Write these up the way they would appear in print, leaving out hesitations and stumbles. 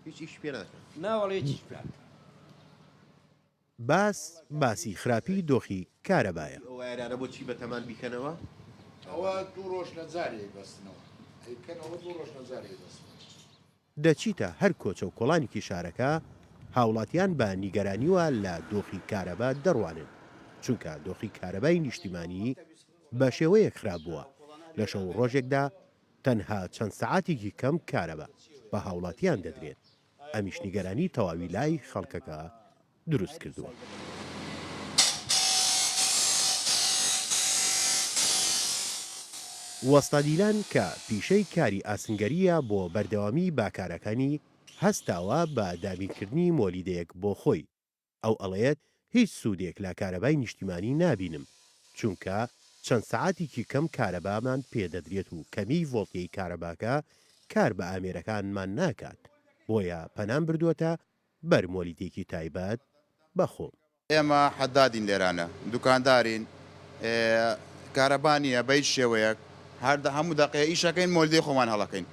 هیچ ئیش پێ ناکەن ناوەڵێ هیچ باسی خراپی دۆخی کارەبایە. ئەو وایرانە بۆچی بەتەمان بیکەنەوە؟ ئەوە دوو ڕۆژ نەجارێ بەستنەوە ئەیکەنەوە دوو ڕۆژ نەجارێ بەستن. دەچیتە هەر کۆچە و کۆڵانێکی شارەکە هاوڵاتیان بە نیگەرانیوە لە دۆخی کارەبا دەڕوانن چونکە دۆخی کارەبای نیشتیمانی بە شێوەیەک خراپ بووە لە شەو ڕۆژێکدا تەنها چەند سەعاتێکی کەم کارەبا بە هاوڵاتیان دەدرێت ئەمیش نیگەرانی تەواوی لای خەڵکەکە دروست کردووە. وەستادیلان کە پیشەی کاری ئاسنگەریە بۆ بەردەوامی باکارەکانی هەستاوە بە دابینکردنی مۆلیدەیەک بۆ خۆی ئەو ئەڵەیەت هیچ سوودێک لە کارەبای نیشتیمانی نابینم چونکە چەند سەعاتێکی کەم کارەبامان پێدەدرێت و کەمی ڤۆڵتیەی کارەباکە کار بە ئامێرەکانمان ناکات بۆیە پەنام بردووەتە بەر مۆلیدێکی تایبەت بەخۆم. ئێمە حەدادین لێرانە دوکاندارین کارەبانیە بەیت شێوەیەک هەردە هەموو دەقەیە ئیشەکەین مۆلدەی خۆمان هەڵەکەین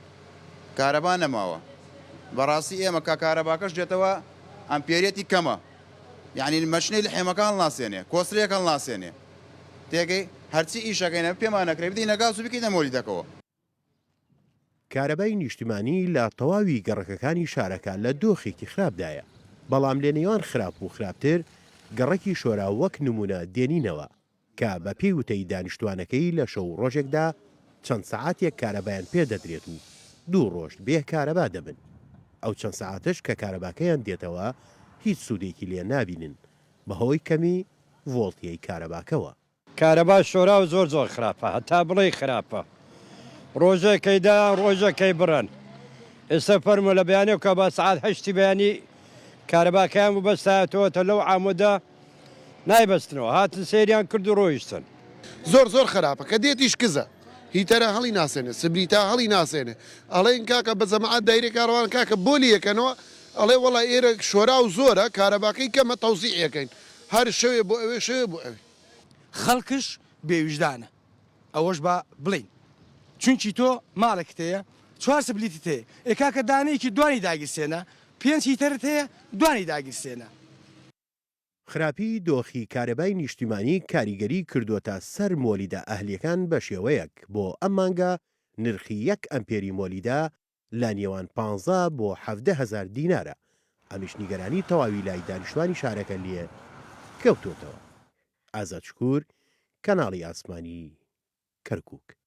کارەبان نەماوە بەڕاستی ئێمە کە کارەباکەش دێتەوە ئەمپێرێتی کەمە یعنی مەشنەی لە حێمەکان ناسێنێ کۆسرەکان ناسێنێ تێگەی هەرچی ئیشەکەینە پێمان نەکرێ بدەی نەگاز و بکەینە مۆلیدەکەوە. کارەبای نیشتیمانی لە تەواوی گەڕەکەکانی شارەکە لە دۆخێکی خراپدایە بەڵام لە نێوان خراپ و خراپتر گەڕەکی شۆرا وەک نمونە دێنینەوە کە بە پێی وتەی دانیشتوانەکەی لە شەو ڕۆژێکدا چەند سەعاتێک کارەبایان پێدەدرێت و دوو ڕۆژ بێ کارەبا دەبن ئەو چەند سەعاتش کە کارەباکەیان دێتەوە هیچ سوودێکی لێ نابینن بەهۆی کەمی ڤۆڵتیەی کارەباکەوە. کارەبا شۆرا و زۆر خراپە هەتا بڵێ خراپە ڕۆژەکەیدا ڕۆژەکەی بڕن ئێستا فەرمو لە بەیانێ کە بە سعات هەشتی بەیانی کارەباکەیان و بەستایەتەوەتە لەو ئامۆدا نایبەستنەوە هاتن سێریان کرد و ڕۆیشتن زۆر خراپە کە دێتیش کزە هیتەرە هەڵی ناسێنێ سبریتا هەڵی ناسێنێ ئەڵێن کاکە بە جەماعەت دایرێک کاڕوان کاکە بۆلی یەکەنەوە ئەڵێ وەڵی ئێرە شۆرا و زۆرە کارەباکەی کەمە تەوزیعەکەین هەر شەوێ بۆ ئەوێ شەوێ بۆ ئەوێ خەڵکش بێویژدانە ئەوەش بە بڵین چونکی تۆ ماڵێکت هەیە چوار سبلیتت هەیە ئێکاکە دانەیەکی دوانی داگیرسێنە پێنج هیتەرت هەیە دوانی داگیرسێنە. خراپی دۆخی کارەبای نیشتیمانی کاریگەری کردوتە سەر مۆلیدە ئەهلیەکان بە شێوەیەک بۆ ئەم مانگە نرخی یەک ئەمپێری مۆلیدا لە نێوان 15 بۆ 17,000 دینارە ئەمیش نیگەرانی تەواوی لای دانیشتوانی شارەکە لێ کەوتۆتەوە. ئازاد شکوور کەناڵی ئاسمانی کەرکووک.